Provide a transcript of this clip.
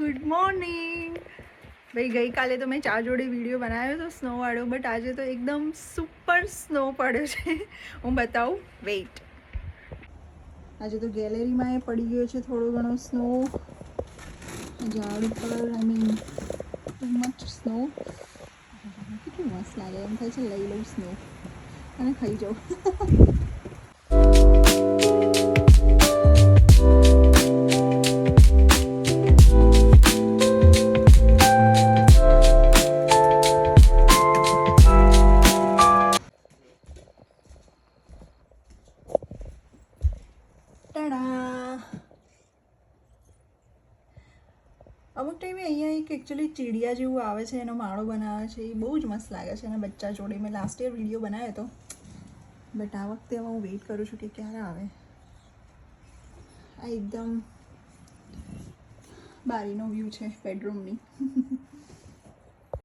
Good morning ભાઈ. ગઈકાલે તો મેં ચા જોડે વિડીયો બનાવ્યો હતો સ્નોવાળો, બટ આજે તો એકદમ સુપર સ્નો પડ્યો છે. હું બતાવું, વેઇટ. આજે તો ગેલેરીમાં એ પડી ગયો છે થોડો ઘણો સ્નો, ઝાડ ઉપર. I mean too much snow. કેટલું મસ્ત લાગે, એમ થાય છે લઈ લઉં સ્નો અને ખાઈ જાઉં. અમુક ટાઈમે અહીંયા એક એકચ્યુઅલી ચીડિયા જેવું આવે છે, એનો માળો બનાવે છે, એ બહુ જ મસ્ત લાગે છે એના બચ્ચા જોડે. મેં લાસ્ટ યર વિડીયો બનાવ્યો હતો, બટ આ વખતે હવે હું વેઇટ કરું છું કે ક્યારે આવે. આ એકદમ બારીનો વ્યૂ છે બેડરૂમની.